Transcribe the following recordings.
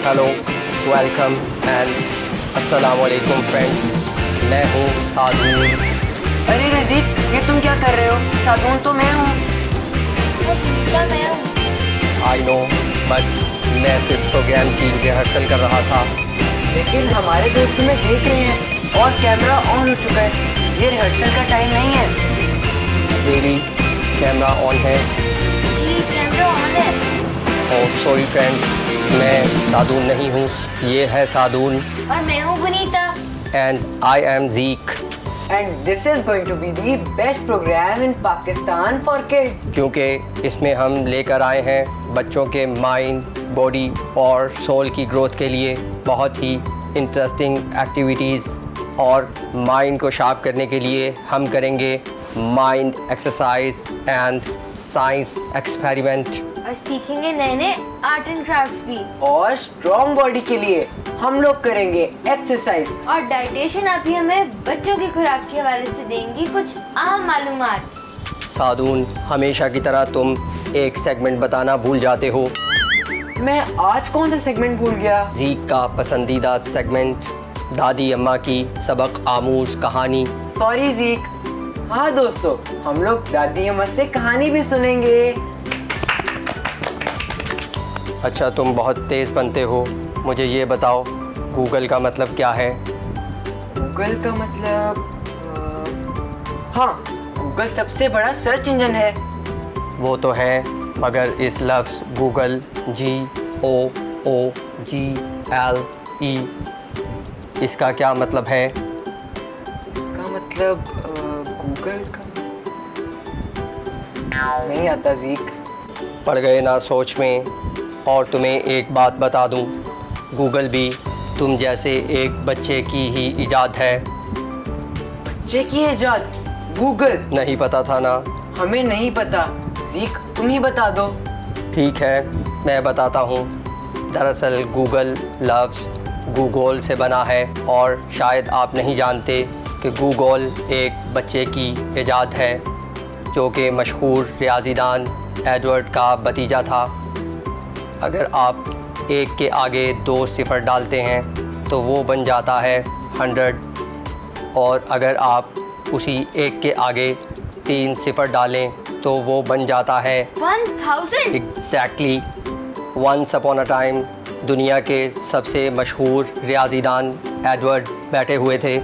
Hello, welcome and अस्सलाम वालेकुम friends. मैं हूँ सादून। अरे रज़ीक, ये तुम क्या कर रहे हो? सादून तो मैं हूँ। आई नो, बट मैं सिर्फ प्रोग्राम की रिहर्सल कर रहा था। लेकिन हमारे दोस्त तुम्हें देख रहे हैं और कैमरा ऑन हो चुका है। ये रिहर्सल का टाइम नहीं है। मेरी कैमरा ऑन है। जी कैमरा ऑन है। ओह सॉरी फ्रेंड्स, मैं सादून नहीं हूँ, ये है सादून और मैं हूँ Bunita. And I am Zeek. And this is going to be the best program in Pakistan for kids. क्योंकि इसमें हम लेकर आए हैं बच्चों के माइंड, बॉडी और सोल की ग्रोथ के लिए बहुत ही इंटरेस्टिंग एक्टिविटीज़। और माइंड को शार्प करने के लिए हम करेंगे mind exercise and science experiment. और सीखेंगे नए नए आर्ट एंड क्राफ्ट्स भी। और स्ट्रॉन्ग बॉडी के लिए हम लोग करेंगे एक्सरसाइज। और डाइटेशन अभी हमें बच्चों की खुराक के हवाले से देंगी कुछ अहम मालूमात। सादून, हमेशा की तरह तुम एक सेगमेंट बताना भूल जाते हो। मैं आज कौन सा सेगमेंट भूल गया? ज़ीक का पसंदीदा सेगमेंट, दादी अम्मा की सबक आमूज कहानी। सॉरी ज़ीक। हाँ दोस्तों, हम लोग दादी अम्मा से कहानी भी सुनेंगे। अच्छा, तुम बहुत तेज़ बनते हो। मुझे ये बताओ, गूगल का मतलब क्या है? गूगल का मतलब हाँ, गूगल सबसे बड़ा सर्च इंजन है। वो तो है, मगर इस लफ्ज़ गूगल GOOGLE इसका क्या मतलब है? इसका मतलब गूगल का नहीं आता ज़ीक। पड़ गए ना सोच में। और तुम्हें एक बात बता दूं, गूगल भी तुम जैसे एक बच्चे की ही इजाद है। बच्चे की इजाद? गूगल? नहीं पता था ना? हमें नहीं पता। ज़ीक, तुम ही बता दो। ठीक है, मैं बताता हूँ। दरअसल गूगल लफ्ज़ गूगल से बना है, और शायद आप नहीं जानते कि गूगल एक बच्चे की इजाद है जो कि मशहूर रियाजीदान एडवर्ड का भतीजा था। अगर आप एक के आगे 2 सिफ़र डालते हैं तो वो बन जाता है 100, और अगर आप उसी एक के आगे 3 सिफ़र डालें तो वो बन जाता है 1000। Exactly. Once upon a time दुनिया के सबसे मशहूर रियाजीदान एडवर्ड बैठे हुए थे,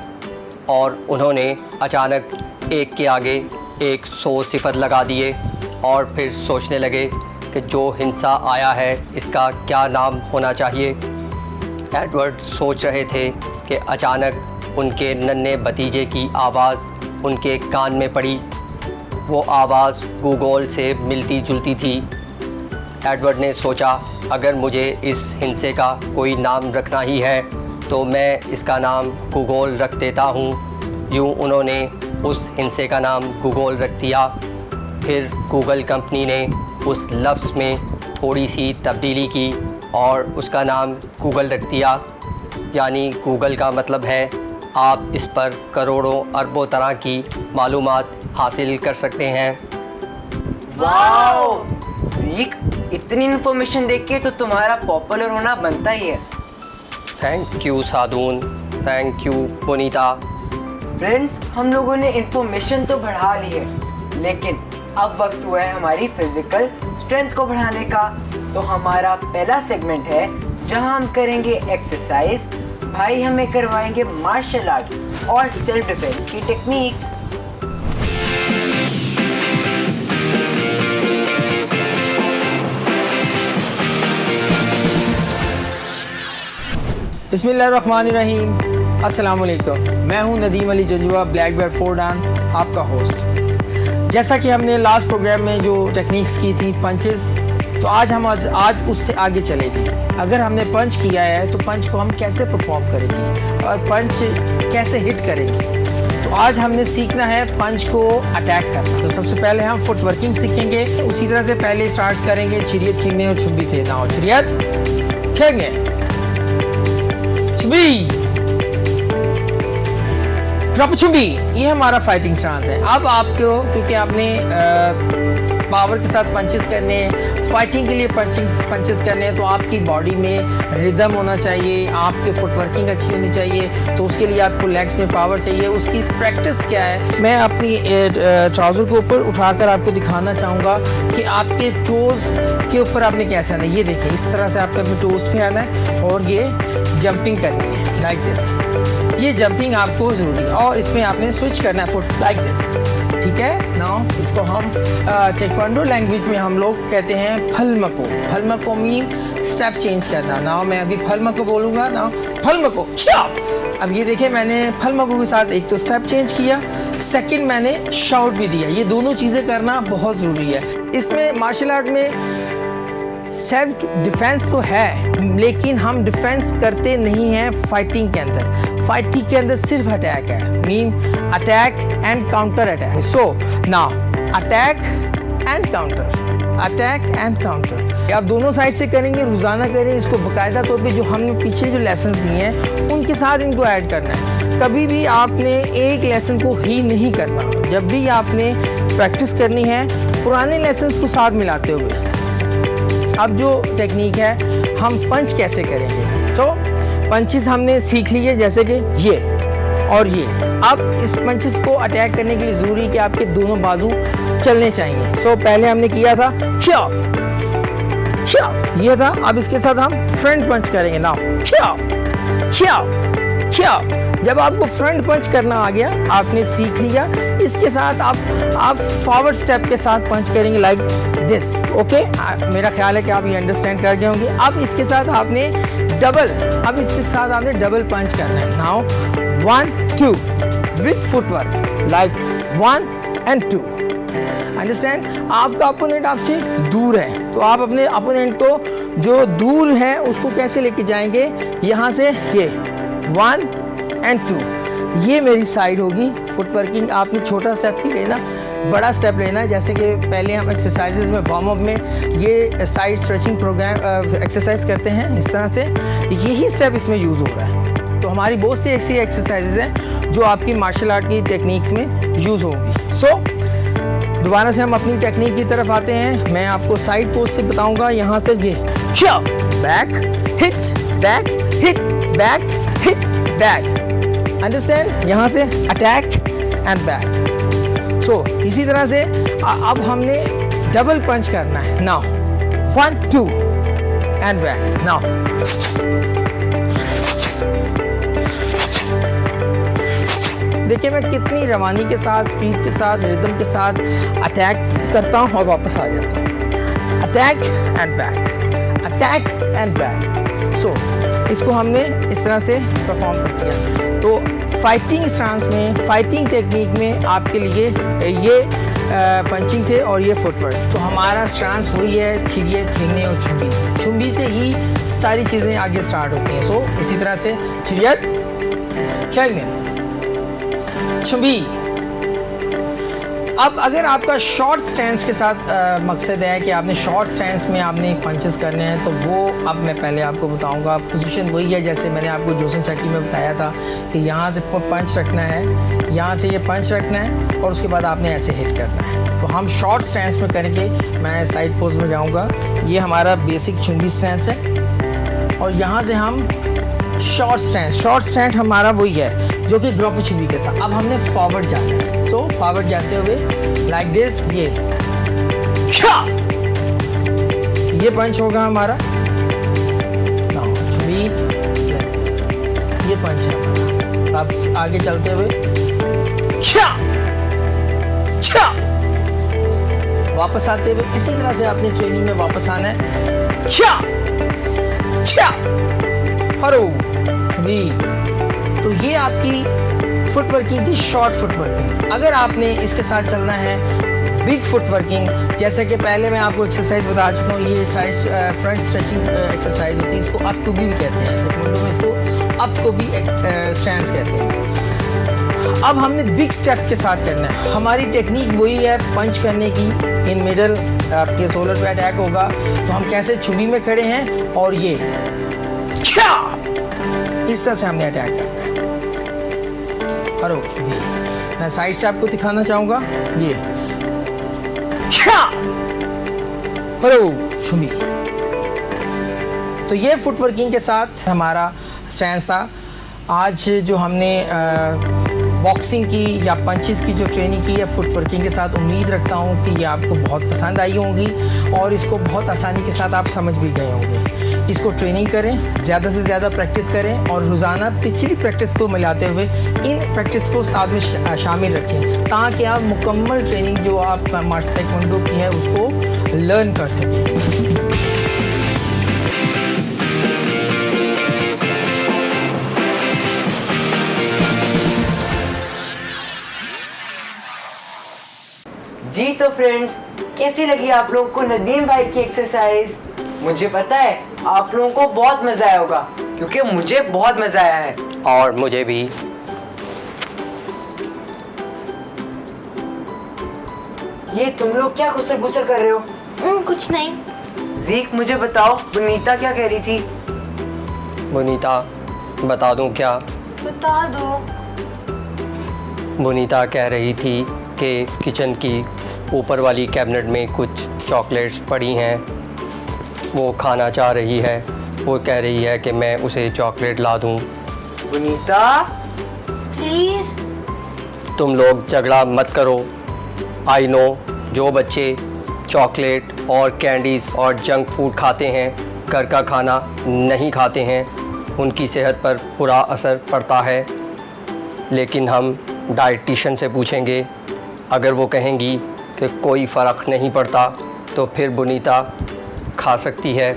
और उन्होंने अचानक एक के आगे 100 सिफ़र लगा दिए और फिर सोचने लगे कि जो हिंसा आया है इसका क्या नाम होना चाहिए। एडवर्ड सोच रहे थे कि अचानक उनके नन्हे भतीजे की आवाज़ उनके कान में पड़ी। वो आवाज़ गूगल से मिलती जुलती थी। एडवर्ड ने सोचा, अगर मुझे इस हिंसे का कोई नाम रखना ही है तो मैं इसका नाम गूगल रख देता हूँ। यूँ उन्होंने उस हिंसे का नाम गूगल रख दिया। फिर गूगल कंपनी ने उस लफ्ज़ में थोड़ी सी तब्दीली की और उसका नाम गूगल रख दिया। यानी गूगल का मतलब है आप इस पर करोड़ों अरबों तरह की मालूमात हासिल कर सकते हैं। वाओ! ज़ीक, इतनी इन्फॉर्मेशन देख के तो तुम्हारा पॉपुलर होना बनता ही है। Thank you Saadoon, thank you Bunita. Friends, हम लोगों ने इन्फॉर्मेशन तो बढ़ा ली है, लेकिन अब वक्त हुआ है हमारी फिजिकल स्ट्रेंथ को बढ़ाने का। तो हमारा पहला सेगमेंट है जहां हम करेंगे एक्सरसाइज। भाई हमें करवाएंगे मार्शल आर्ट और सेल्फ डिफेंस की टेक्निक्स। बिस्मिल्लाहिर्रहमानिर्रहीम। अस्सलाम वालेकुम। मैं हूं नदीम अली जंजुआ, ब्लैक बेल्ट 4 डान, आपका होस्ट। जैसा कि हमने लास्ट प्रोग्राम में जो टेक्निक्स की थी पंचेस, तो आज उससे आगे चलेंगे। अगर हमने पंच किया है तो पंच को हम कैसे परफॉर्म करेंगे और पंच कैसे हिट करेंगे। तो आज हमने सीखना है पंच को अटैक करना। तो सबसे पहले हम फुट वर्किंग सीखेंगे। उसी तरह से पहले स्टार्ट करेंगे चिरियत खींचने और छुब्बी से ना हो। चिरियत खेलेंगे, छुब्बी ड्रॉप छुब्बी, ये हमारा फाइटिंग स्टांस है। अब आपको, क्योंकि आपने पावर के साथ पंचेस करने, फाइटिंग के लिए पंचेस करने हैं तो आपकी बॉडी में रिदम होना चाहिए, आपके फुटवर्किंग अच्छी होनी चाहिए, तो उसके लिए आपको लेग्स में पावर चाहिए। उसकी प्रैक्टिस क्या है, मैं अपनी ट्राउज़र के ऊपर उठाकर आपको दिखाना चाहूँगा कि आपके टोज़ के ऊपर आपने कैसे आना है। ये देखिए, इस तरह से आपको अपने टोज़ पे आना है और ये जंपिंग करनी है लाइक दिस। ये जंपिंग आपको ज़रूरी है और इसमें आपने स्विच करना है फुट लाइक दिस, ठीक है। नाउ इसको हम टेक्वांडो लैंग्वेज में हम लोग कहते हैं फलमको। फलमको मीन स्टेप चेंज करना। नाउ मैं अभी फलमको बोलूँगा, नाउ फलमको क्या। अब ये देखें, मैंने फलमको के साथ एक तो स्टेप चेंज किया, सेकंड मैंने शाउट भी दिया। ये दोनों चीज़ें करना बहुत ज़रूरी है। इसमें मार्शल आर्ट में सेल्फ डिफेंस तो है, लेकिन हम डिफेंस करते नहीं हैं फाइटिंग के अंदर। फाइटिंग के अंदर सिर्फ अटैक है, mean attack and counter attack. So now attack and counter, attack and counter आप दोनों साइड से करेंगे, रोज़ाना करें इसको बाकायदा तौर पे। जो हमने पीछे जो लेसन दिए हैं उनके साथ इनको ऐड करना है। कभी भी आपने एक लेसन को ही नहीं करना, जब भी आपने प्रैक्टिस करनी है पुराने लेसन्स को साथ मिलाते हुए। अब जो टेक्निक है, हम पंच कैसे करेंगे। तो पंचेस हमने सीख लिए, जैसे कि ये और ये। अब इस पंचेस को अटैक करने के लिए ज़रूरी कि आपके दोनों बाजू चलने चाहिए। सो पहले हमने किया था क्या क्या, ये था। अब इसके साथ हम फ्रंट पंच करेंगे। नाउ क्या क्या क्या। जब आपको फ्रंट पंच करना आ गया, आपने सीख लिया, इसके साथ आप फॉरवर्ड स्टेप के साथ पंच करेंगे लाइक दिस। ओके, मेरा ख्याल है कि आप ये अंडरस्टैंड कर गए होंगे। अब इसके साथ आपने डबल पंच करना है। Now 1 2 with footwork like 1 and 2। Understand. आपका अपोनेंट आपसे दूर है, तो आप अपने अपोनेंट को जो दूर है उसको कैसे लेके जाएंगे, यहाँ से ये 1 and 2। ये मेरी साइड होगी फुटवर्किंग। आपने छोटा स्टेप नहीं लेना, बड़ा स्टेप लेना है। जैसे कि पहले हम एक्सरसाइजेज में वार्म अप में ये साइड स्ट्रेचिंग प्रोग्राम एक्सरसाइज करते हैं, इस तरह से यही स्टेप इसमें यूज़ हो रहा है। तो हमारी बहुत सी ऐसी एक्सरसाइजेज हैं जो आपकी मार्शल आर्ट की टेक्निक्स में यूज़ होंगी। सो दोबारा से हम अपनी टेक्निक की तरफ आते हैं। मैं आपको साइड पोज से बताऊंगा। यहाँ से ये back hit back hit back hit back, understand. यहाँ से अटैक एंड बैक। सो इसी तरह से अब हमने डबल पंच करना है। Now 1 2 and back. नाउ देखिए मैं कितनी रवानी के साथ, स्पीड के साथ, रिदम के साथ अटैक करता हूँ और वापस आ जाता हूँ। Attack and back, attack and back. So इसको हमने इस तरह से परफॉर्म कर दिया। तो फाइटिंग स्टांस में, फाइटिंग टेक्निक में आपके लिए ये पंचिंग थे और ये फुटवर्क। तो हमारा स्टांस हुई है छिड़िए, छीनने और छुंबी। छुंबी से ही सारी चीज़ें आगे स्टार्ट होती हैं। सो इसी तरह से छिड़िए, खेलने, छुंबी। अब अगर आपका शॉर्ट स्टैंस के साथ मकसद है कि आपने शॉर्ट स्टैंस में आपने पंचेस करने हैं, तो वो अब मैं पहले आपको बताऊंगा। पोजीशन वही है जैसे मैंने आपको जोसन चक्की में बताया था कि यहाँ से पंच रखना है, यहाँ से ये पंच रखना है और उसके बाद आपने ऐसे हिट करना है। तो हम शॉर्ट स्टैंस में करके मैं साइड पोज में जाऊँगा। ये हमारा बेसिक चुंबी स्टैंस है और यहाँ से हम शॉर्ट स्टैंड हमारा वही है जो कि ड्रॉप चुंबी का था। अब हमने फॉरवर्ड जाना है। सो फॉरवर्ड जाते हुए लाइक दिस, ये पंच होगा हमारा। नाउ चुंबी, ये पंच है हमारा। अब आगे चलते हुए वापस आते हुए इसी तरह से अपनी ट्रेनिंग में वापस आना है। भी तो ये आपकी फुटवर्किंग थी, शॉर्ट फुटवर्किंग। अगर आपने इसके साथ चलना है बिग फुटवर्किंग, जैसे कि पहले मैं आपको एक्सरसाइज बता चुका हूँ, ये साइड फ्रंट स्ट्रेचिंग एक्सरसाइज होती है, इसको अप टू बी कहते हैं, में इसको अप टू बी स्टैंड्स कहते हैं। अब हमने बिग स्टेप के साथ करना है। हमारी टेक्निक वही है पंच करने की। इन मिडल आपके शोल्डर पे अटैक होगा, तो हम कैसे छुरी में खड़े हैं और ये इस तरह से हमने अटैक करना है। और मैं साइड से आपको दिखाना चाहूंगा, ये छुमी। तो ये फुटवर्किंग के साथ हमारा स्ट्रेंथ था। आज जो हमने बॉक्सिंग की या पंचेस की जो ट्रेनिंग की है फुटवर्किंग के साथ, उम्मीद रखता हूँ कि ये आपको बहुत पसंद आई होंगी और इसको बहुत आसानी के साथ आप समझ भी गए होंगे। इसको ट्रेनिंग करें, ज़्यादा से ज़्यादा प्रैक्टिस करें और रोज़ाना पिछली प्रैक्टिस को मिलाते हुए इन प्रैक्टिस को साथ में शामिल रखें ताकि आप मुकम्मल ट्रेनिंग जो आप मार्शल ताइक्वांडो की है उसको लर्न कर सकें। जी तो फ्रेंड्स, कैसी लगी आप लोगों को नदीम भाई की एक्सरसाइज? मुझे पता है आप लोगों को बहुत मजा आया होगा क्योंकि मुझे बहुत मजा आया है। और मुझे भी। ये तुम लोग क्या खुसर बुसर कर रहे हो? कुछ नहीं। जीक मुझे बताओ, बुनीता क्या कह रही थी? बुनीता बता दूं क्या? बता दो। बुनीता कह रही थी कि किचन की ऊपर वाली कैबिनेट में कुछ चॉकलेट्स पड़ी हैं, वो खाना चाह रही है। वो कह रही है कि मैं उसे चॉकलेट ला दूं। बुनीता प्लीज। तुम लोग झगड़ा मत करो। आई नो जो बच्चे चॉकलेट और कैंडीज़ और जंक फूड खाते हैं, घर का खाना नहीं खाते हैं, उनकी सेहत पर बुरा असर पड़ता है। लेकिन हम डाइटिशियन से पूछेंगे, अगर वो कहेंगी कि कोई फ़र्क नहीं पड़ता तो फिर बुनीता खा सकती है।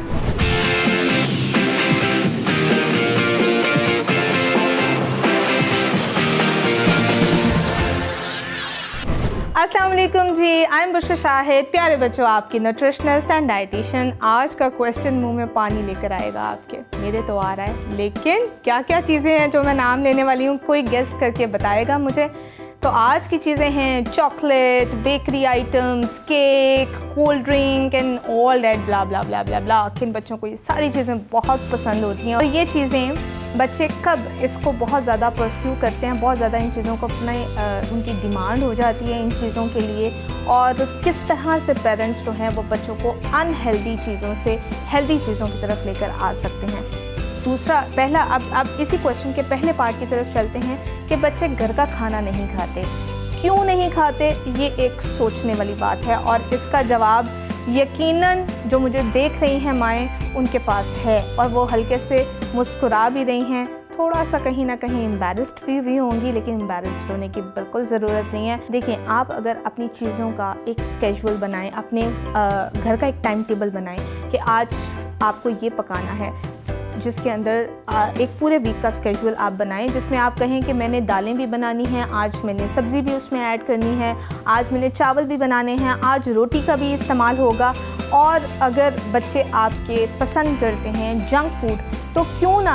अस्सलाम वालेकुम जी, आई एम बुशरा शाहिद। प्यारे बच्चों, आपकी न्यूट्रिशनिस्ट एंड डाइटिशियन आज का क्वेश्चन मुंह में पानी लेकर आएगा आपके। मेरे तो आ रहा है, लेकिन क्या क्या चीज़ें हैं जो मैं नाम लेने वाली हूँ, कोई गेस करके बताएगा मुझे। तो आज की चीज़ें हैं chocolate, bakery items, cake, cold drink and all that blah blah blah blah blah. किन बच्चों को ये सारी चीज़ें बहुत पसंद होती हैं और ये चीज़ें बच्चे कब इसको बहुत ज़्यादा परस्यू करते हैं, बहुत ज़्यादा इन चीज़ों को अपने उनकी डिमांड हो जाती है इन चीज़ों के लिए, और किस तरह से पेरेंट्स जो हैं वो बच्चों को अनहेल्दी चीज़ों से हेल्दी चीज़ों की तरफ लेकर आ सकते हैं। दूसरा, पहला, अब इसी क्वेश्चन के पहले पार्ट की तरफ चलते हैं कि बच्चे घर का खाना नहीं खाते। क्यों नहीं खाते, ये एक सोचने वाली बात है और इसका जवाब यकीनन जो मुझे देख रही हैं माएँ उनके पास है और वो हल्के से मुस्कुरा भी रही हैं, थोड़ा सा कहीं ना कहीं एम्बैरेस्ड भी होंगी, लेकिन एम्बैरेस्ड होने की बिल्कुल ज़रूरत नहीं है। देखिए, आप अगर अपनी चीज़ों का एक स्केड्यूल बनाएं, अपने घर का एक टाइम टेबल बनाएं कि आज आपको ये पकाना है, जिसके अंदर एक पूरे वीक का स्केड्यूल आप बनाएं जिसमें आप कहें कि मैंने दालें भी बनानी हैं, आज मैंने सब्ज़ी भी उसमें ऐड करनी है, आज मैंने चावल भी बनाने हैं, आज रोटी का भी इस्तेमाल होगा। और अगर बच्चे आपके पसंद करते हैं जंक फूड, तो क्यों ना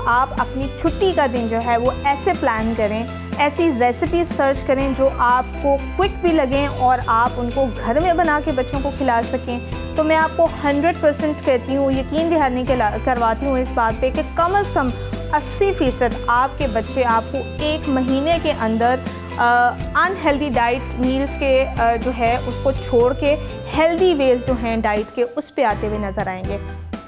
आप अपनी छुट्टी का दिन जो है वो ऐसे प्लान करें, ऐसी रेसिपी सर्च करें जो आपको क्विक भी लगें और आप उनको घर में बना के बच्चों को खिला सकें। तो मैं आपको 100% कहती हूँ, यकीन दिलाने के करवाती हूँ इस बात पे कि कम से कम 80% आपके बच्चे आपको एक महीने के अंदर अनहेल्दी डाइट मील्स के जो है उसको छोड़ के हेल्दी वेज जो हैं डाइट के उस पे आते हुए नज़र आएंगे।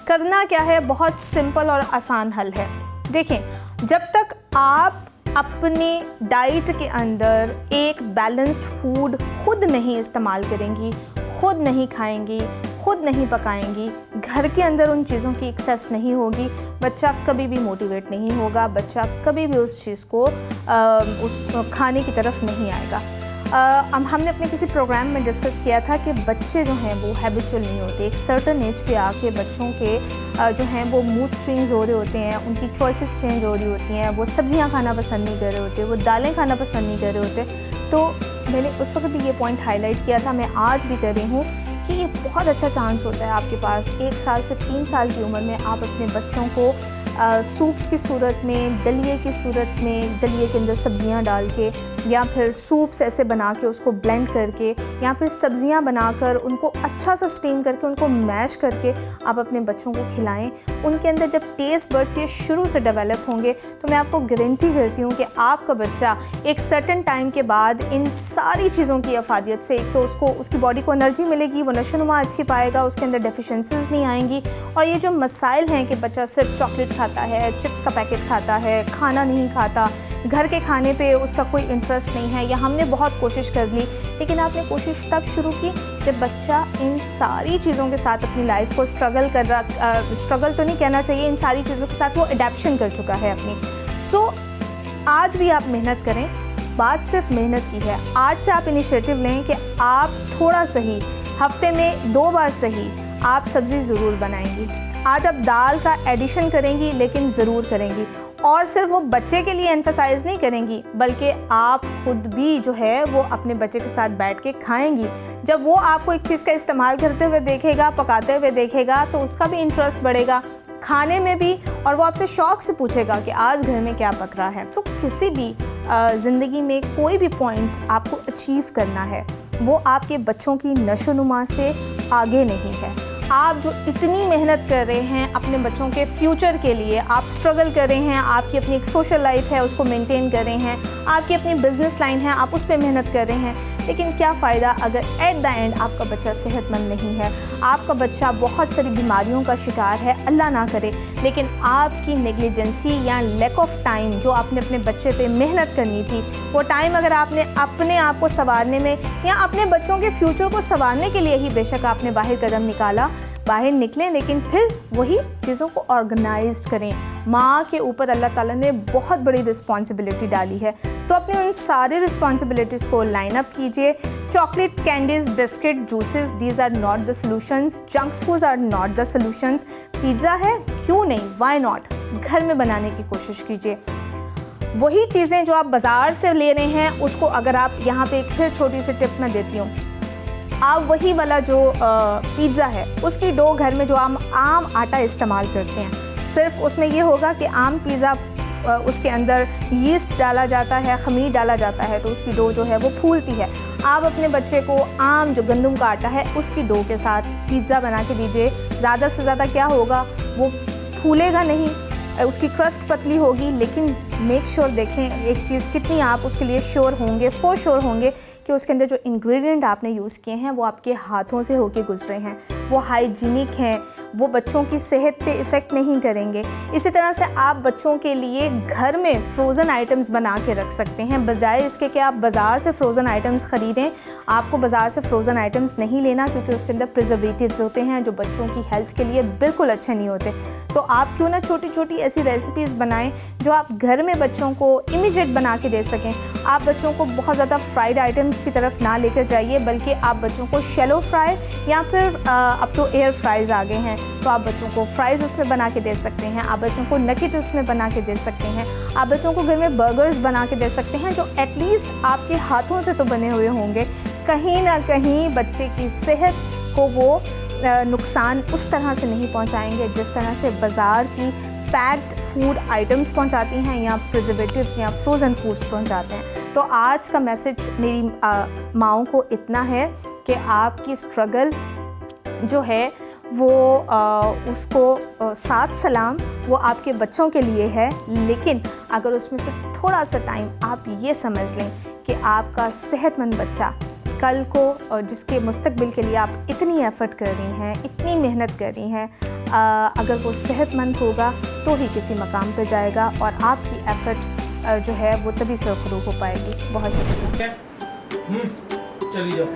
करना क्या है, बहुत सिंपल और आसान हल है। देखें, जब तक आप अपने डाइट के अंदर एक बैलेंस्ड फूड खुद नहीं इस्तेमाल करेंगी, खुद नहीं खाएंगी, खुद नहीं पकाएंगी, घर के अंदर उन चीज़ों की एक्सेस नहीं होगी, बच्चा कभी भी मोटिवेट नहीं होगा, बच्चा कभी भी उस चीज़ को उस खाने की तरफ नहीं आएगा। हमने अपने किसी प्रोग्राम में डिस्कस किया था कि बच्चे जो हैं वो हैबिचुअल नहीं होते। एक सर्टन एज पे आके बच्चों के जो हैं वो मूड स्विंग्स हो रहे होते हैं, उनकी चॉइसेस चेंज हो रही होती हैं, वो सब्जियां खाना पसंद नहीं कर रहे होते, वो दालें खाना पसंद नहीं कर रहे होते। तो मैंने उस वक्त भी ये पॉइंट हाईलाइट किया था, मैं आज भी कर रही हूँ कि ये बहुत अच्छा चांस होता है आपके पास 1 साल से 3 साल की उम्र में आप अपने बच्चों को सूप्स की सूरत में, दलिए की सूरत में, दलिए के अंदर सब्जियां डाल के, या फिर सूप्स ऐसे बना के उसको ब्लेंड करके, या फिर सब्जियां बनाकर उनको अच्छा सा स्टीम करके उनको मैश करके आप अपने बच्चों को खिलाएं। उनके अंदर जब टेस्ट बड्स ये शुरू से डेवलप होंगे तो मैं आपको गारंटी करती हूँ कि आपका बच्चा एक सर्टेन टाइम के बाद इन सारी चीज़ों की अफादियत से, एक तो उसको उसकी बॉडी को एनर्जी मिलेगी, वो नशोनुमा अच्छी पाएगा, उसके अंदर डेफिशिएंसीज नहीं आएंगी। और ये जो मसाइल हैं कि बच्चा सिर्फ चॉकलेट खाता है, चिप्स का पैकेट खाता है, खाना नहीं खाता, घर के खाने पे उसका कोई इंटरेस्ट नहीं है, या हमने बहुत कोशिश कर ली लेकिन आपने कोशिश तब शुरू की जब बच्चा इन सारी चीज़ों के साथ अपनी लाइफ को स्ट्रगल तो नहीं कहना चाहिए, इन सारी चीज़ों के साथ वो अडेप्शन कर चुका है अपनी। सो आज भी आप मेहनत करें, बात सिर्फ मेहनत की है। आज से आप इनिशिएटिव लें कि आप थोड़ा सही, हफ्ते में 2 बार सही आप सब्ज़ी ज़रूर बनाएंगी। आज आप दाल का एडिशन करेंगी लेकिन ज़रूर करेंगी, और सिर्फ वो बच्चे के लिए एम्फसाइज़ नहीं करेंगी बल्कि आप खुद भी जो है वो अपने बच्चे के साथ बैठ के खाएंगी। जब वो आपको एक चीज़ का इस्तेमाल करते हुए देखेगा, पकाते हुए देखेगा, तो उसका भी इंटरेस्ट बढ़ेगा खाने में भी, और वो आपसे शौक़ से पूछेगा कि आज घर में क्या पक रहा है। तो किसी भी ज़िंदगी में कोई भी पॉइंट आपको अचीव करना है वो आपके बच्चों की नशोनुमा से आगे नहीं है। आप जो इतनी मेहनत कर रहे हैं अपने बच्चों के फ्यूचर के लिए, आप स्ट्रगल कर रहे हैं, आपकी अपनी एक सोशल लाइफ है उसको मेंटेन कर रहे हैं, आपकी अपनी बिजनेस लाइन है आप उस पर मेहनत कर रहे हैं, लेकिन क्या फ़ायदा अगर एट द एंड आपका बच्चा सेहतमंद नहीं है, आपका बच्चा बहुत सारी बीमारियों का शिकार है, अल्लाह ना करे, लेकिन आपकी नेग्लिजेंसी या लैक ऑफ टाइम जो आपने अपने बच्चे पे मेहनत करनी थी, वो टाइम अगर आपने अपने आप को संवारने में या अपने बच्चों के फ्यूचर को संवारने के लिए ही बेशक आपने बाहर कदम निकाला, बाहर निकलें, लेकिन फिर वही चीज़ों को ऑर्गेनाइज्ड करें। माँ के ऊपर अल्लाह ताला ने बहुत बड़ी रिस्पॉन्सिबिलिटी डाली है। सो अपने उन सारी रिस्पॉन्सिबिलिटीज़ को लाइन अप कीजिए। Chocolate, candies, biscuit, juices, these are not the solutions. Junk foods are not the solutions. Pizza है, क्यों नहीं, वाई नॉट, घर में बनाने की कोशिश कीजिए। वही चीज़ें जो आप बाज़ार से ले रहे हैं उसको अगर आप यहाँ पे एक फिर छोटी सी टिप मैं देती हूँ, आप वही वाला जो पिज़्ज़ा है उसकी डो घर में जो आम आटा इस्तेमाल करते हैं, सिर्फ उसमें ये होगा कि आम पिज़्ज़ा उसके अंदर यीस्ट डाला जाता है, खमीर डाला जाता है, तो उसकी डो जो है वो फूलती है। आप अपने बच्चे को आम जो गंदम का आटा है उसकी डो के साथ पिज़्ज़ा बना के दीजिए। ज़्यादा से ज़्यादा क्या होगा, वो फूलेगा नहीं, उसकी क्रस्ट पतली होगी, लेकिन मेक श्योर देखें एक चीज़ कितनी आप उसके लिए श्योर होंगे, फॉर श्योर होंगे कि उसके अंदर जो इंग्रेडिएंट आपने यूज़ किए हैं वो आपके हाथों से होके गुजरे हैं, वो हाइजीनिक हैं, वो बच्चों की सेहत पे इफ़ेक्ट नहीं करेंगे। इसी तरह से आप बच्चों के लिए घर में फ्रोज़न आइटम्स बना के रख सकते हैं, बजाय इसके कि आप बाज़ार से फ्रोज़न आइटम्स ख़रीदें। आपको बाज़ार से फ्रोज़न आइटम्स नहीं लेना क्योंकि उसके अंदर प्रिजर्वेटिव्स होते हैं जो बच्चों की हेल्थ के लिए बिल्कुल अच्छे नहीं होते। तो आप क्यों ना छोटी छोटी ऐसी रेसिपीज़ बनाएं जो आप घर में बच्चों को इमीडिएट बना के दे सकें। आप बच्चों को बहुत ज़्यादा फ्राइड आइटम्स की तरफ ना लेकर जाइए, बल्कि आप बच्चों को शैलो फ्राई या फिर अब तो एयर फ्राइज़ आ गए हैं, तो आप बच्चों को फ्राइज़ उसमें बना के दे सकते हैं, आप बच्चों को नगेट उसमें बना के दे सकते हैं, आप बच्चों को घर में बर्गर्स बना के दे सकते हैं जो एटलीस्ट आपके हाथों से तो बने हुए होंगे। कहीं ना कहीं बच्चे की सेहत को वो नुकसान उस तरह से नहीं पहुंचाएंगे जिस तरह से बाज़ार की पैक्ड फूड आइटम्स पहुंचाती हैं या प्रिजर्वेटिव्स या फ्रोज़न फूड्स पहुंचाते हैं। तो आज का मैसेज मेरी माओं को इतना है कि आपकी स्ट्रगल जो है वो उसको साथ सलाम, वो आपके बच्चों के लिए है, लेकिन अगर उसमें से थोड़ा सा टाइम आप ये समझ लें कि आपका सेहतमंद बच्चा कल को जिसके मुस्तकबिल के लिए आप इतनी एफ़र्ट कर रही हैं, इतनी मेहनत कर रही हैं, अगर वो सेहतमंद होगा तो ही किसी मकाम पे जाएगा और आपकी एफ़र्ट जो है वो तभी सुरखरू हो पाएगी। बहुत शुक्रिया। चलिए जाओ।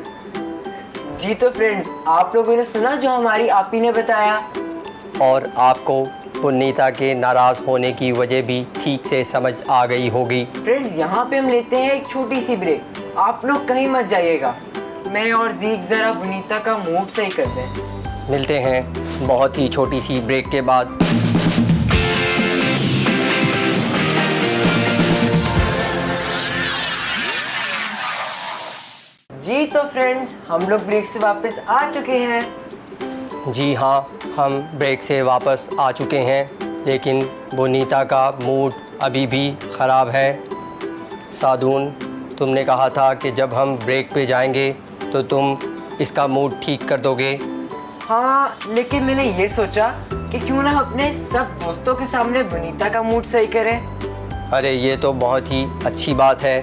जी तो फ्रेंड्स, आप लोगों ने सुना जो हमारी आपी ने बताया, और आपको पुनीता के नाराज़ होने की वजह भी ठीक से समझ आ गई होगी। फ्रेंड्स यहाँ पे हम लेते हैं एक छोटी सी ब्रेक, आप लोग कहीं मत जाइएगा, मैं और जीक ज़रा पुनीता का मूड सही करते हैं। मिलते हैं बहुत ही छोटी सी ब्रेक के बाद। जी तो फ्रेंड्स, हम लोग ब्रेक से वापस आ चुके हैं। जी हाँ, हम ब्रेक से वापस आ चुके हैं। लेकिन बोनीता का मूड अभी भी ख़राब है। सादून, तुमने कहा था कि जब हम ब्रेक पे जाएंगे तो तुम इसका मूड ठीक कर दोगे। हाँ, लेकिन मैंने ये सोचा कि क्यों ना अपने सब दोस्तों के सामने वनीता का मूड सही करें। अरे ये तो बहुत ही अच्छी बात है।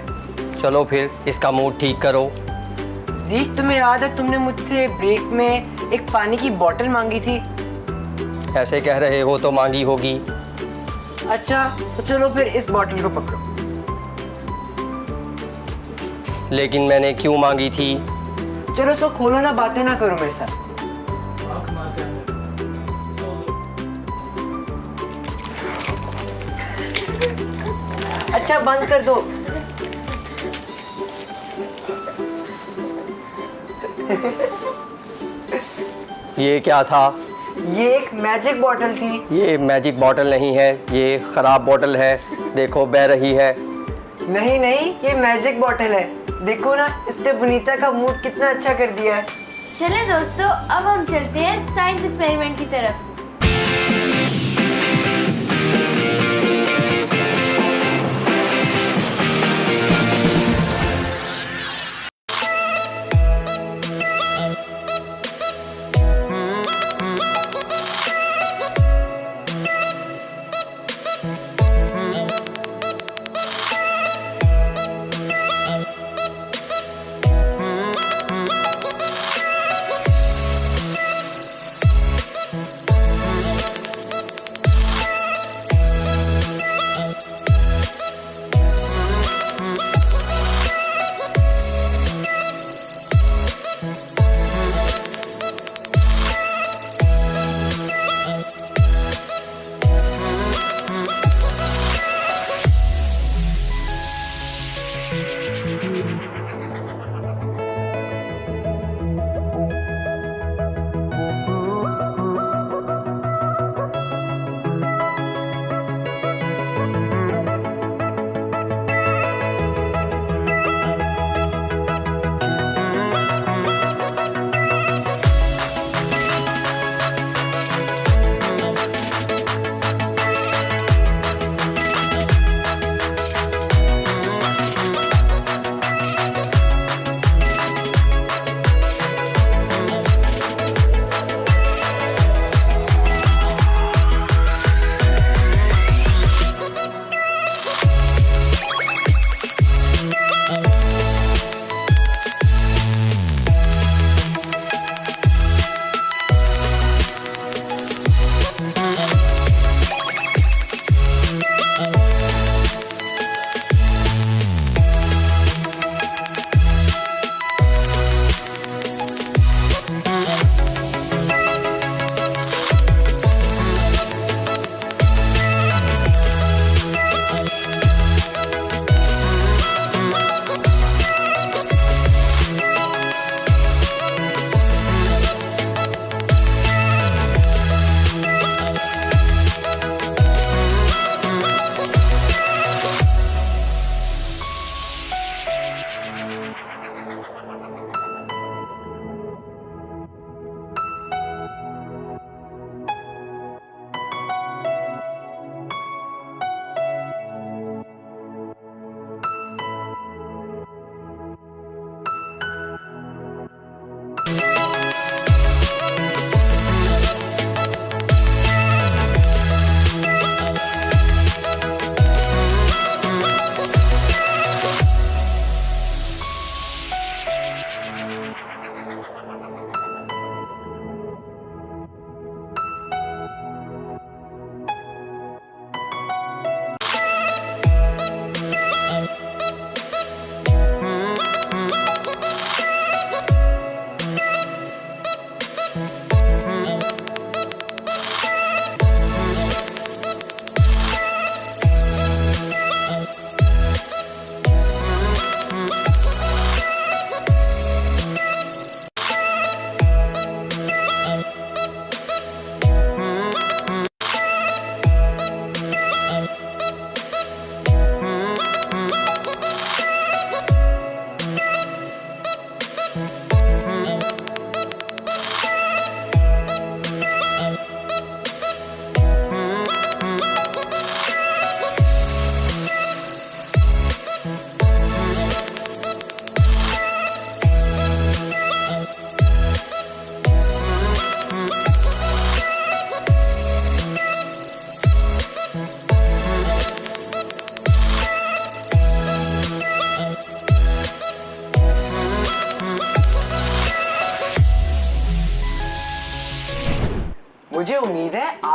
चलो फिर इसका मूड ठीक करो। ज़ीक, तुम्हें याद है तुमने मुझसे ब्रेक में एक पानी की बोतल मांगी थी? ऐसे कह रहे हो तो मांगी होगी। अच्छा, तो चलो फिर इस बोतल को पकड़ो। लेकिन मैंने क्यों मांगी थी? चलो सो खोलो ना, बातें ना करो मेरे साथ। अच्छा, बंद कर दो। ये क्या था? ये एक मैजिक बॉटल थी। ये मैजिक बॉटल नहीं है, ये ख़राब बॉटल है। देखो बह रही है। नहीं नहीं, ये मैजिक बॉटल है। देखो ना, इसने वनीता का मूड कितना अच्छा कर दिया है। चले दोस्तों, अब हम चलते हैं साइंस एक्सपेरिमेंट की तरफ।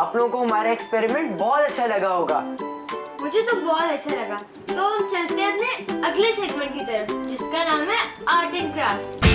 आप लोगों को हमारा एक्सपेरिमेंट बहुत अच्छा लगा होगा। मुझे तो बहुत अच्छा लगा। तो हम चलते हैं अपने अगले सेगमेंट की तरफ, जिसका नाम है आर्ट एंड क्राफ्ट।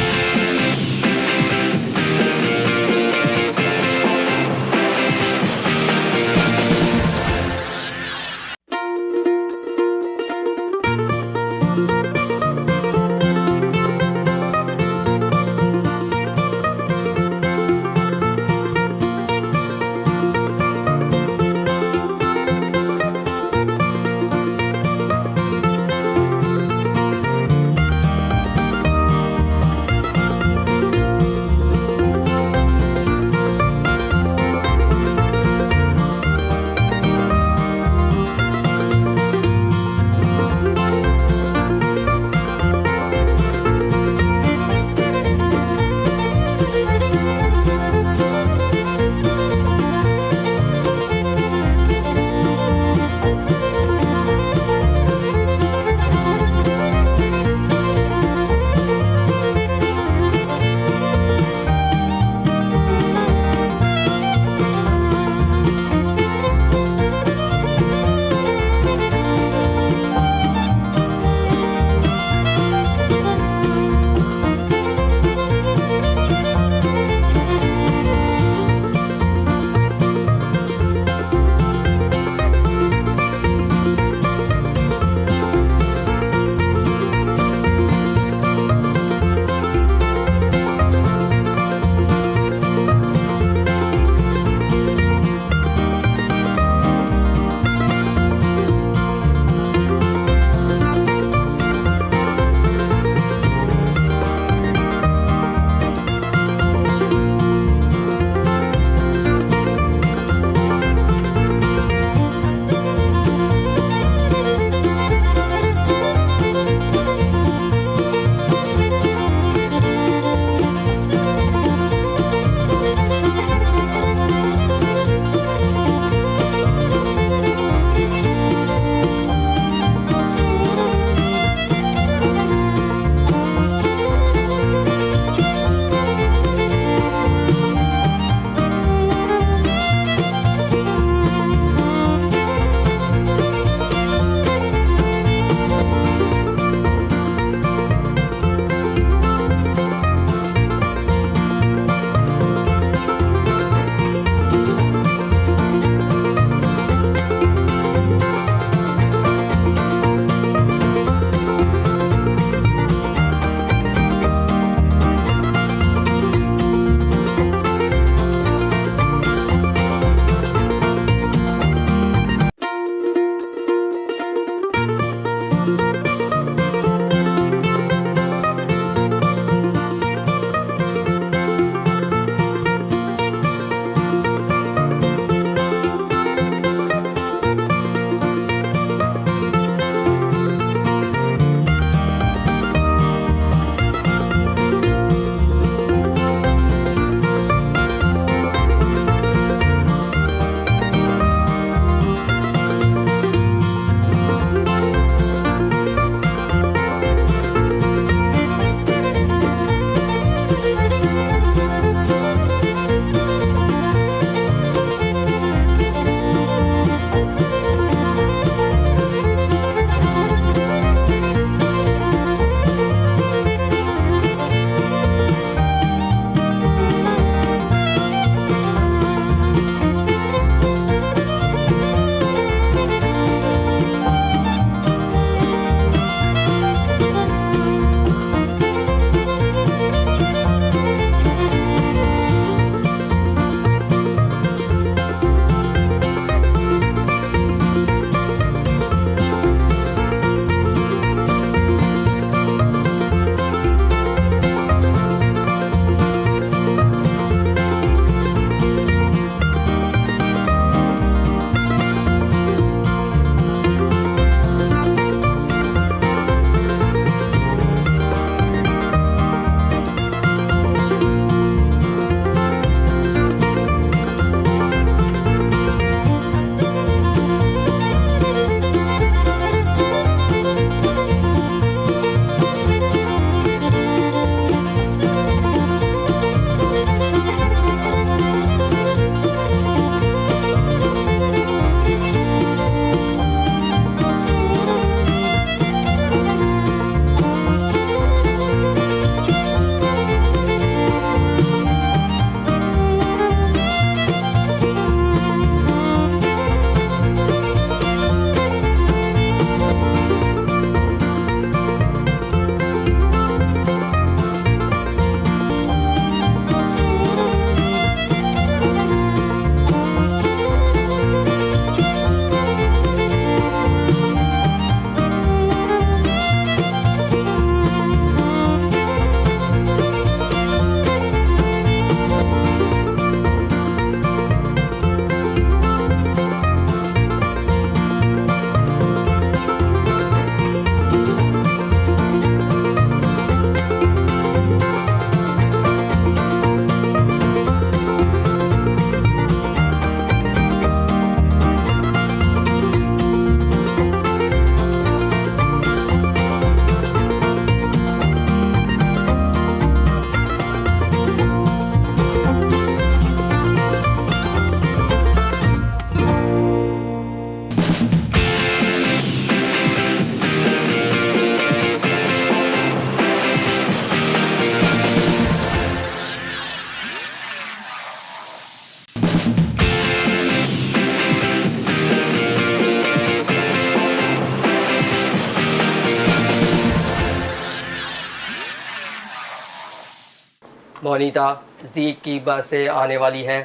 मोनिता, ज़ीक की बर्थडे आने वाली है,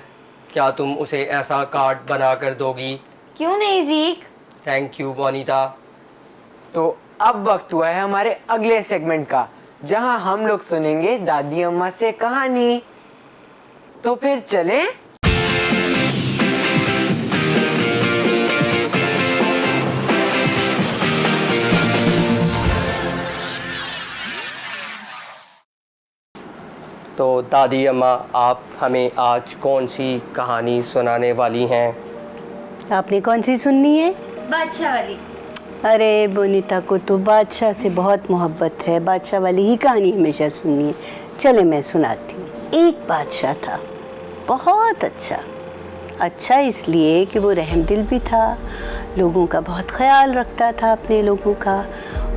क्या तुम उसे ऐसा कार्ड बना कर दोगी? क्यों नहीं ज़ीक? Thank you Monita. तो अब वक्त हुआ है हमारे अगले सेगमेंट का, जहां हम लोग सुनेंगे दादी अम्मा से कहानी। तो फिर चलें? तो दादी अम्मा, आप हमें आज कौन सी कहानी सुनाने वाली हैं? आपने कौन सी सुननी है? बादशाह वाली। अरे बोनीता को तो बादशाह से बहुत मोहब्बत है, बादशाह वाली ही कहानी हमेशा सुननी है। चले मैं सुनाती हूँ। एक बादशाह था, बहुत अच्छा इसलिए कि वो रहमदिल भी था, लोगों का बहुत ख्याल रखता था, अपने लोगों का,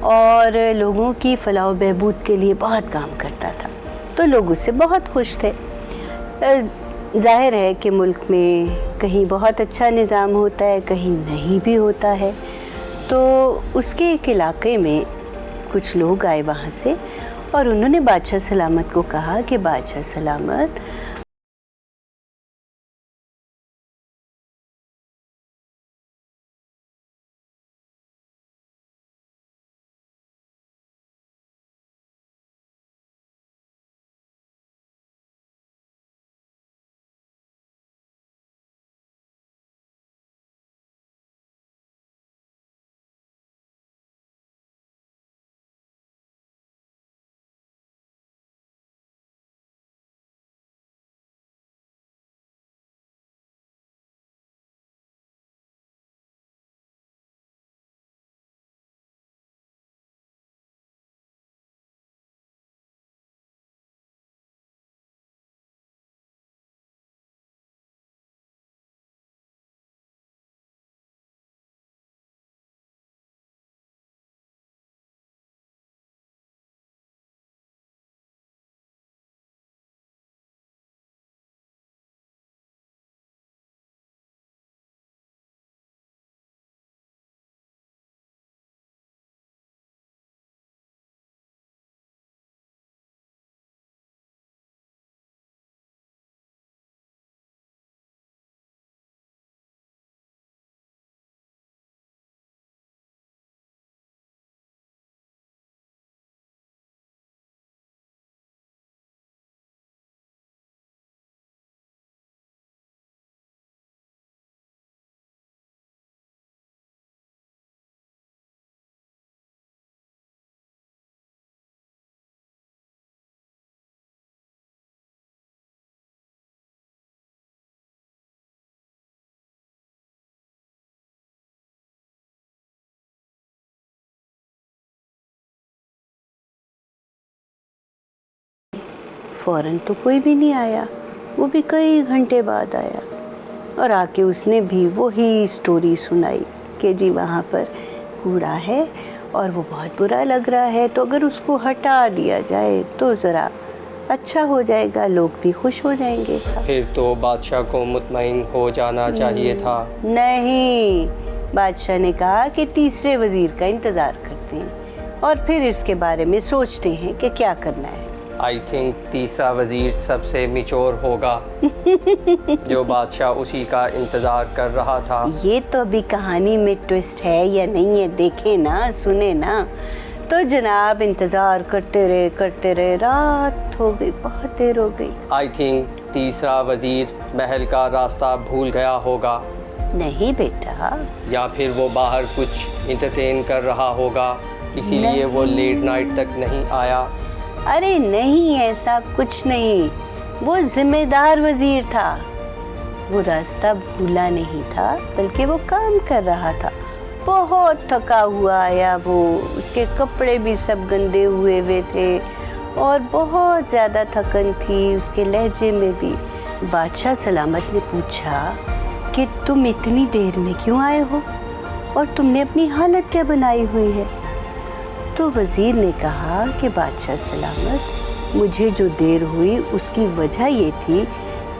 और लोगों की फलाह व बहबूद के लिए बहुत काम करता था। तो लोग उससे बहुत खुश थे। जाहिर है कि मुल्क में कहीं बहुत अच्छा निज़ाम होता है, कहीं नहीं भी होता है। तो उसके एक इलाके में कुछ लोग आए वहाँ से, और उन्होंने बादशाह सलामत को कहा कि बादशाह सलामत, फ़ौरन तो कोई भी नहीं आया, वो भी कई घंटे बाद आया, और आके उसने भी वही स्टोरी सुनाई कि जी वहाँ पर कूड़ा है और वो बहुत बुरा लग रहा है, तो अगर उसको हटा दिया जाए तो ज़रा अच्छा हो जाएगा, लोग भी खुश हो जाएंगे। फिर तो बादशाह को मुतमईन हो जाना चाहिए था। नहीं, बादशाह ने कहा कि तीसरे वज़ीर का इंतज़ार करते हैं और फिर इसके बारे में सोचते हैं कि क्या करना है। आई थिंक तीसरा वज़ीर सबसे मिचोर होगा जो बादशाह उसी का इंतज़ार कर रहा था। ये तो अभी कहानी में ट्विस्ट है या नहीं है, देखे ना, सुने ना। तो जनाब इंतज़ार करते रहे, रात हो गई, बहुत देर हो गई। आई थिंक तीसरा वज़ीर महल का रास्ता भूल गया होगा। नहीं बेटा, या फिर वो बाहर कुछ इंटरटेन कर रहा होगा, इसीलिए वो लेट नाइट तक नहीं आया। अरे नहीं, ऐसा कुछ नहीं, वो जिम्मेदार वज़ीर था, वो रास्ता भूला नहीं था बल्कि वो काम कर रहा था। बहुत थका हुआ आया वो, उसके कपड़े भी सब गंदे हुए थे और बहुत ज़्यादा थकन थी उसके लहजे में भी। बादशाह सलामत ने पूछा कि तुम इतनी देर में क्यों आए हो और तुमने अपनी हालत क्या बनाई हुई है? तो वज़ीर ने कहा कि बादशाह सलामत, मुझे जो देर हुई उसकी वजह ये थी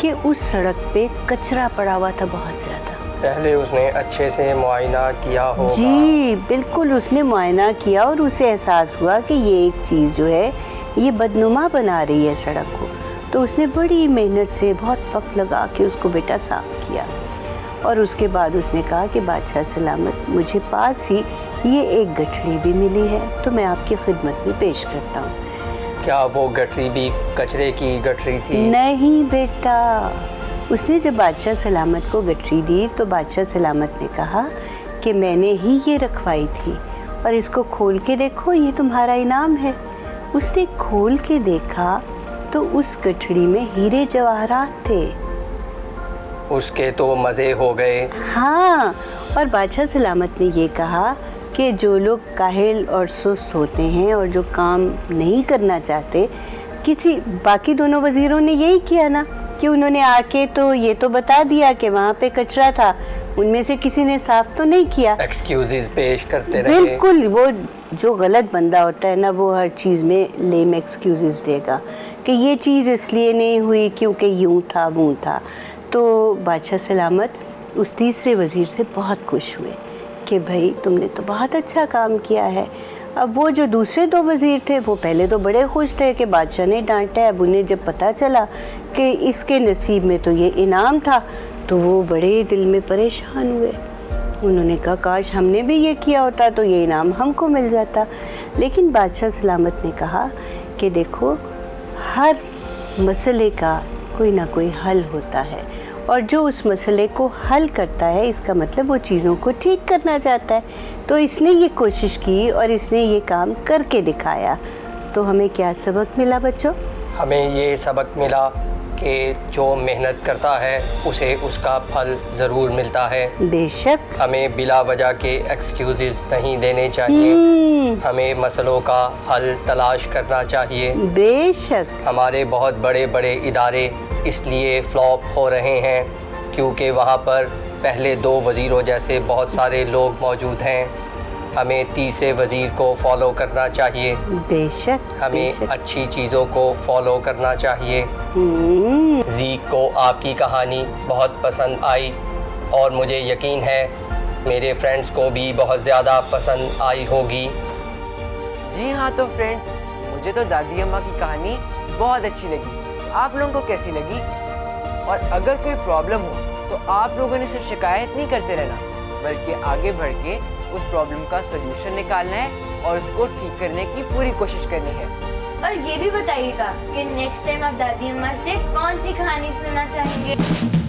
कि उस सड़क पे कचरा पड़ा हुआ था बहुत ज़्यादा। पहले उसने अच्छे से मुआयना किया होगा। जी बिल्कुल, उसने मुआयना किया और उसे एहसास हुआ कि ये एक चीज़ जो है ये बदनुमा बना रही है सड़क को। तो उसने बड़ी मेहनत से बहुत वक्त लगा के उसको बेटा साफ़ किया। और उसके बाद उसने कहा कि बादशाह सलामत, मुझे पास ही ये एक गठरी भी मिली है, तो मैं आपकी खिदमत में पेश करता हूँ। क्या वो गठरी भी कचरे की गठरी थी? नहीं बेटा, उसने जब बादशाह सलामत को गठरी दी तो बादशाह सलामत ने कहा कि मैंने ही ये रखवाई थी और इसको खोल के देखो, ये तुम्हारा इनाम है। उसने खोल के देखा तो उस गठरी में हीरे जवाहरात थे। उसके तो मज़े हो गए। हाँ, और बादशाह सलामत ने ये कहा कि जो लोग काहिल और सुस्त होते हैं और जो काम नहीं करना चाहते, किसी बाकी दोनों वज़ीरों ने यही किया ना कि उन्होंने आके तो ये तो बता दिया कि वहाँ पे कचरा था, उनमें से किसी ने साफ तो नहीं किया, एक्सक्यूजेस पेश करते रहे। बिल्कुल, वो जो गलत बंदा होता है ना, वो हर चीज़ में लेम एक्सक्यूजेस देगा कि ये चीज़ इसलिए नहीं हुई क्योंकि यूँ था वो था। तो बादशाह सलामत उस तीसरे वज़ीर से बहुत खुश हुए कि भाई तुमने तो बहुत अच्छा काम किया है। अब वो जो दूसरे दो वज़ीर थे वो पहले तो बड़े खुश थे कि बादशाह ने डांटा है। अब उन्हें जब पता चला कि इसके नसीब में तो ये इनाम था तो वो बड़े दिल में परेशान हुए। उन्होंने कहा काश हमने भी ये किया होता तो ये इनाम हमको मिल जाता। लेकिन बादशाह सलामत ने कहा कि देखो, हर मसले का कोई ना कोई हल होता है और जो उस मसले को हल करता है इसका मतलब वो चीज़ों को ठीक करना चाहता है। तो इसने ये कोशिश की और इसने ये काम करके दिखाया। तो हमें क्या सबक मिला बच्चों? हमें ये सबक मिला कि जो मेहनत करता है उसे उसका फल ज़रूर मिलता है। बेशक। हमें बिला वजह के एक्सक्यूजेस नहीं देने चाहिए। हमें मसलों का हल तलाश करना चाहिए। बेशक। हमारे बहुत बड़े बड़े इदारे इसलिए फ्लॉप हो रहे हैं क्योंकि वहाँ पर पहले दो वज़ीरों जैसे बहुत सारे लोग मौजूद हैं। हमें तीसरे वज़ीर को फॉलो करना चाहिए। बेशक। हमें बेशक। अच्छी चीज़ों को फॉलो करना चाहिए। ज़ीक को आपकी कहानी बहुत पसंद आई और मुझे यकीन है मेरे फ्रेंड्स को भी बहुत ज़्यादा पसंद आई होगी। जी हाँ, तो फ्रेंड्स, मुझे तो दादी अम्मा की कहानी बहुत अच्छी लगी। आप लोगों को कैसी लगी? और अगर कोई प्रॉब्लम हो तो आप लोगों ने सिर्फ शिकायत नहीं करते रहना, बल्कि आगे बढ़ के उस प्रॉब्लम का सलूशन निकालना है और उसको ठीक करने की पूरी कोशिश करनी है। और ये भी बताइएगा कि नेक्स्ट टाइम आप दादी अम्मा से कौन सी कहानी सुनना चाहेंगे।